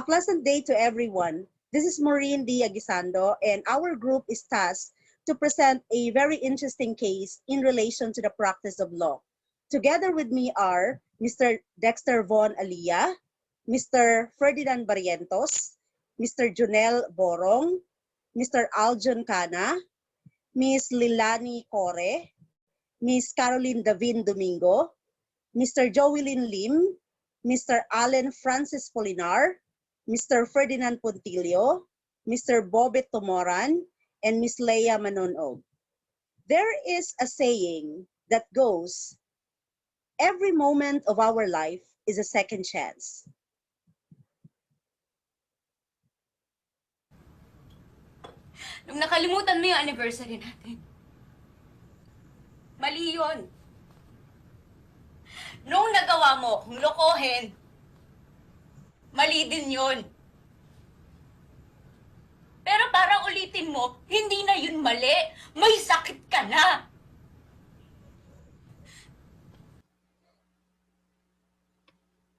A pleasant day to everyone. This is Maureen D. Aguisando, and our group is tasked to present a very interesting case in relation to the practice of law. Together with me are Mr. Dexter Von Alia, Mr. Ferdinand Barrientos, Mr. Junel Borong, Mr. Aljon Cana, Ms. Lilani Core, Ms. Caroline Davin Domingo, Mr. Joelyn Lim, Mr. Allen Francis Polinar, Mr. Ferdinand Puntilio, Mr. Bobet Tomoran, and Ms. Leia Manonog. There is a saying that goes, every moment of our life is a second chance. Nung nakalimutan mo yung anniversary natin. Mali yun. Nung nagawa mo kung lokohin, mali din yun. Pero parang ulitin mo, hindi na yun mali. May sakit ka na.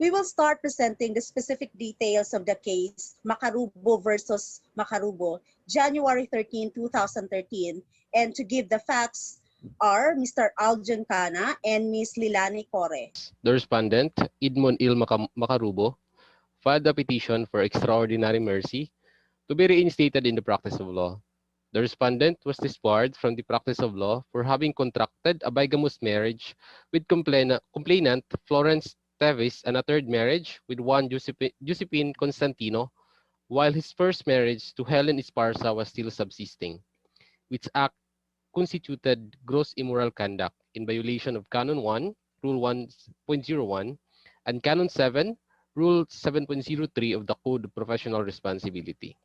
We will start presenting the specific details of the case, Macarubo versus Macarubo, January 13, 2013. And to give the facts are Mr. Aljon Cana and Ms. Lilani Core. The respondent, Edmond Il Macarubo, filed a petition for extraordinary mercy to be reinstated in the practice of law. The respondent was disbarred from the practice of law for having contracted a bigamous marriage with complainant Florence Tevis and a third marriage with one Josephine Constantino, while his first marriage to Helen Esparza was still subsisting, which act constituted gross immoral conduct in violation of Canon 1, Rule 1.01, and Canon 7, Rule 7.03 of the Code of Professional Responsibility.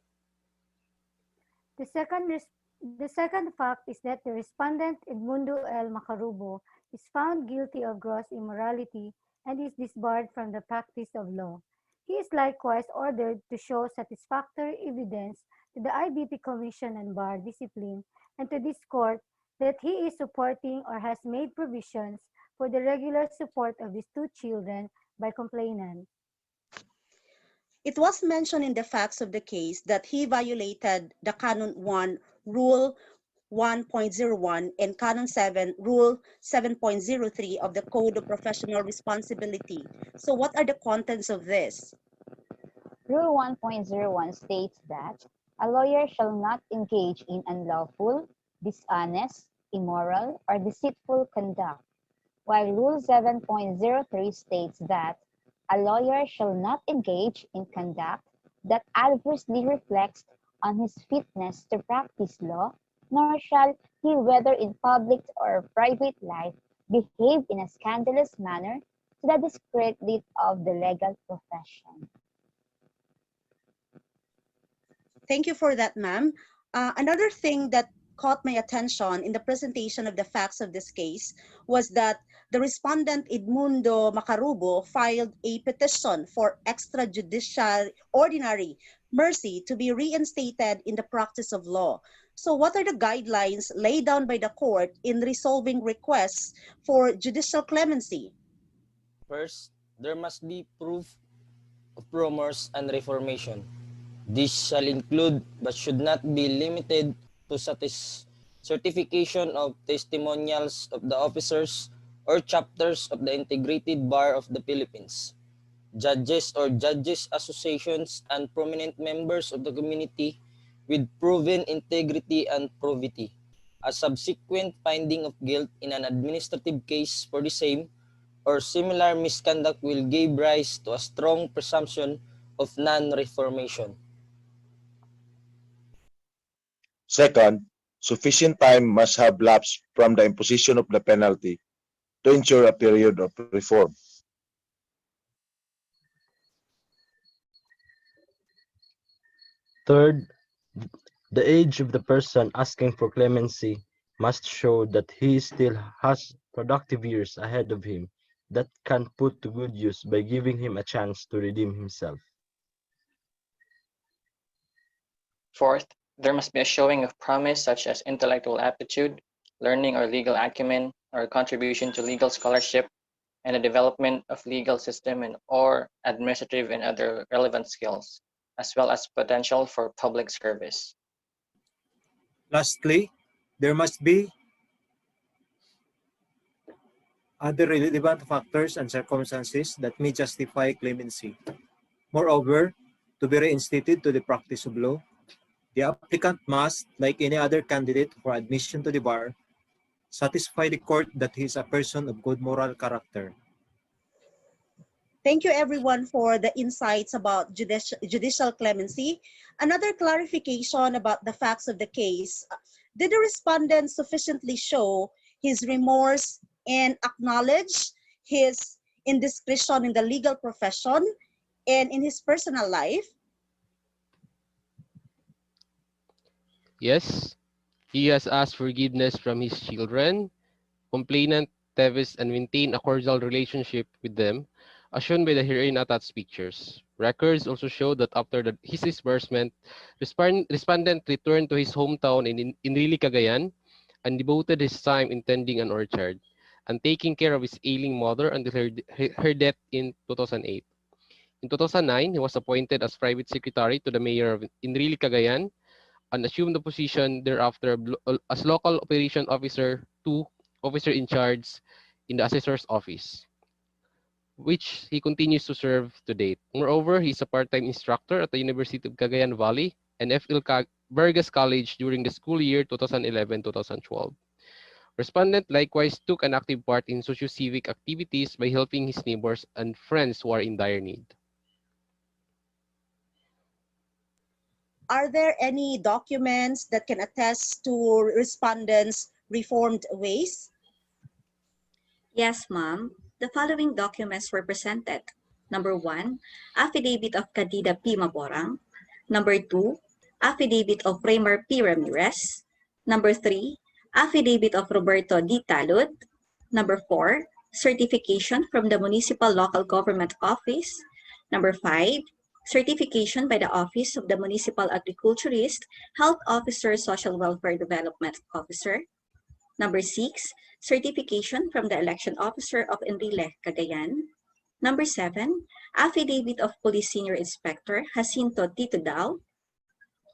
The second fact is that the respondent, Edmundo L. Macarubo, is found guilty of gross immorality and is disbarred from the practice of law. He is likewise ordered to show satisfactory evidence to the IBP Commission on Bar Discipline and to this court that he is supporting or has made provisions for the regular support of his two children by complainant. It was mentioned in the facts of the case that he violated the Canon 1, Rule 1.01 and Canon 7, Rule 7.03 of the Code of Professional Responsibility. So what are the contents of this? Rule 1.01 states that a lawyer shall not engage in unlawful, dishonest, immoral, or deceitful conduct, while Rule 7.03 states that a lawyer shall not engage in conduct that adversely reflects on his fitness to practice law, nor shall he, whether in public or private life, behave in a scandalous manner to the discredit of the legal profession. Thank you for that, ma'am. Another thing that caught my attention in the presentation of the facts of this case was that the respondent Edmundo Macarubo filed a petition for extrajudicial ordinary mercy to be reinstated in the practice of law. So what are the guidelines laid down by the court in resolving requests for judicial clemency? First, there must be proof of remorse and reformation. This shall include but should not be limited to certification of testimonials of the officers or chapters of the Integrated Bar of the Philippines, judges or judges associations, and prominent members of the community with proven integrity and probity. A subsequent finding of guilt in an administrative case for the same or similar misconduct will give rise to a strong presumption of non-reformation. Second, sufficient time must have lapsed from the imposition of the penalty to ensure a period of reform. Third, the age of the person asking for clemency must show that he still has productive years ahead of him that can put to good use by giving him a chance to redeem himself. Fourth, there must be a showing of promise such as intellectual aptitude, learning or legal acumen, or contribution to legal scholarship, and the development of legal system and or administrative and other relevant skills. as well as potential for public service. Lastly, there must be other relevant factors and circumstances that may justify clemency. Moreover, to be reinstated to the practice of law, the applicant must, like any other candidate for admission to the bar, satisfy the court that he is a person of good moral character. Thank you everyone for the insights about judicial clemency. Another clarification about the facts of the case. Did the respondent sufficiently show his remorse and acknowledge his indiscretion in the legal profession and in his personal life? Yes, he has asked forgiveness from his children, complainant, Tevis, and maintained a cordial relationship with them, as shown by the herein attached pictures. Records also show that after his disbursement, respondent returned to his hometown in Enrile, Cagayan, and devoted his time in tending an orchard and taking care of his ailing mother until her death in 2008. In 2009, he was appointed as private secretary to the mayor of Enrile, Cagayan, and assumed the position thereafter as local operation officer to officer in charge in the assessor's office, which he continues to serve to date. Moreover, he is a part-time instructor at the University of Cagayan Valley and F.L. Vargas College during the school year 2011-2012. Respondent likewise took an active part in socio-civic activities by helping his neighbors and friends who are in dire need. Are there any documents that can attest to respondents' reformed ways? Yes, ma'am. The following documents were presented. Number 1, Affidavit of Candida P. Maborang. Number 2, Affidavit of Raymar P. Ramirez. Number 3, Affidavit of Roberto D. Talud. Number 4, Certification from the Municipal Local Government Office. Number 5, Certification by the Office of the Municipal Agriculturist, Health Officer, Social Welfare Development Officer. Number 6, Certification from the Election Officer of Enrile, Cagayan. Number 7, Affidavit of Police Senior Inspector Jacinto Tito Dao.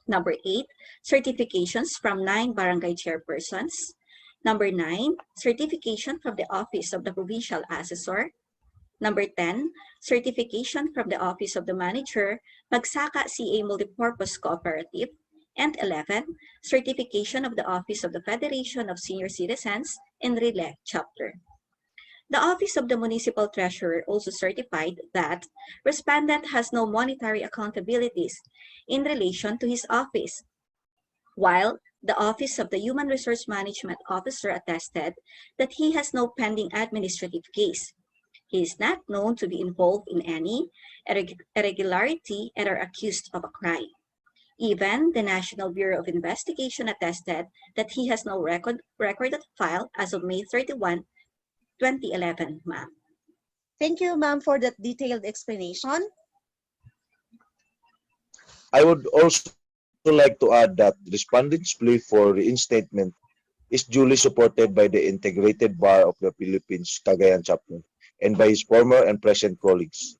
Number 8, Certifications from 9 Barangay Chairpersons. Number 9, Certification from the Office of the Provincial Assessor. Number 10, Certification from the Office of the Manager, Magsaka CA Multipurpose Cooperative. And 11, Certification of the Office of the Federation of Senior Citizens, Enrile Chapter. The Office of the Municipal Treasurer also certified that respondent has no monetary accountabilities in relation to his office, while the Office of the Human Resource Management Officer attested that he has no pending administrative case. He is not known to be involved in any irregularity and are accused of a crime. Even the National Bureau of Investigation attested that he has no recorded file as of May 31, 2011, ma'am. Thank you, ma'am, for that detailed explanation. I would also like to add that respondent's plea for reinstatement is duly supported by the Integrated Bar of the Philippines, Cagayan Chapter, and by his former and present colleagues.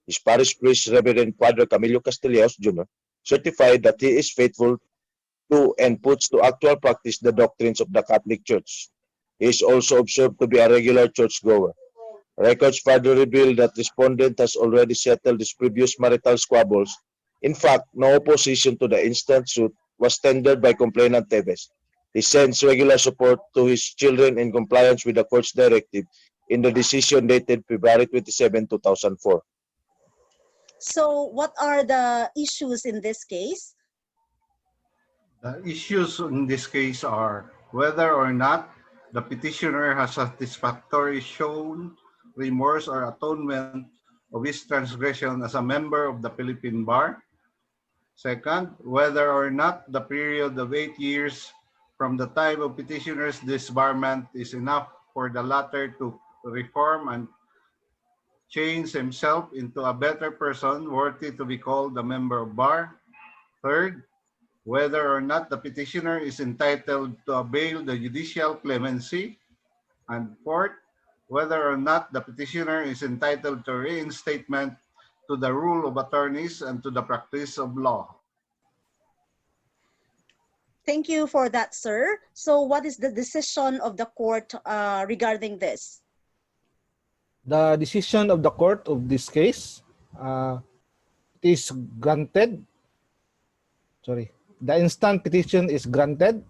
His parish priest, Reverend Padre Camilo Castellanos Jr., certified that he is faithful to and puts to actual practice the doctrines of the Catholic Church. He is also observed to be a regular churchgoer. Records further reveal that respondent has already settled his previous marital squabbles. In fact, no opposition to the instant suit was tendered by complainant Teves. He sends regular support to his children in compliance with the court's directive in the decision dated February 27, 2004. So what are the issues in this case? The issues in this case are whether or not the petitioner has satisfactorily shown remorse or atonement of his transgression as a member of the Philippine Bar. Second, whether or not the period of 8 years from the time of petitioner's disbarment is enough for the latter to reform and change himself into a better person worthy to be called a member of bar. Third, whether or not the petitioner is entitled to avail the judicial clemency. And fourth, whether or not the petitioner is entitled to reinstatement to the rule of attorneys and to the practice of law. Thank you for that, sir. So what is the decision of the court regarding this? The decision of the court of this case is granted. Sorry. The instant petition is granted.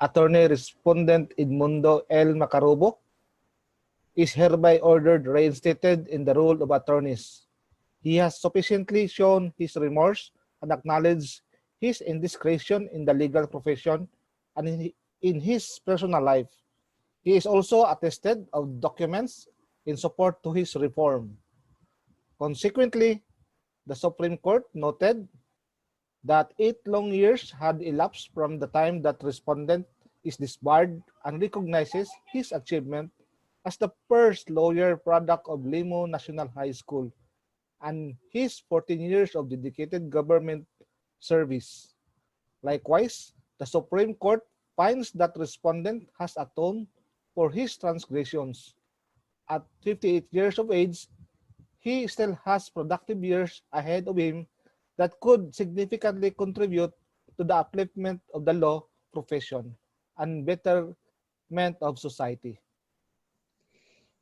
Attorney Respondent Edmundo L. Macarubo is hereby ordered reinstated in the role of attorneys. He has sufficiently shown his remorse and acknowledged his indiscretion in the legal profession and in his personal life. He is also attested of documents in support to his reform. Consequently, the Supreme Court noted that 8 long years had elapsed from the time that respondent is disbarred and recognizes his achievement as the first lawyer product of Limo National High School and his 14 years of dedicated government service. Likewise, the Supreme Court finds that respondent has atoned for his transgressions. At 58 years of age, he still has productive years ahead of him that could significantly contribute to the upliftment of the law profession and betterment of society.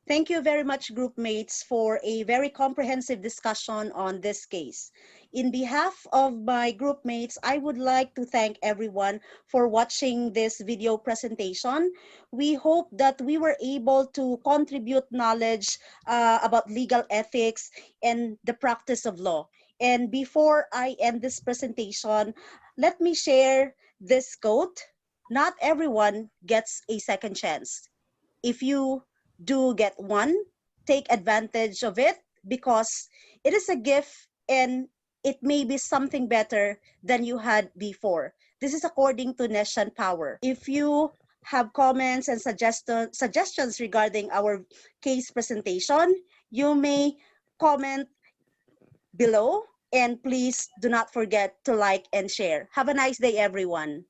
Thank you very much, group mates, for a very comprehensive discussion on this case. In behalf of my group mates, I would like to thank everyone for watching this video presentation. We hope that we were able to contribute knowledge about legal ethics and the practice of law. And before I end this presentation, let me share this quote. Not everyone gets a second chance. If you do get one, take advantage of it because it is a gift and it may be something better than you had before. This is according to Nation Power. If you have comments and suggestions regarding our case presentation, you may comment below, and please do not forget to like and share. Have a nice day, everyone.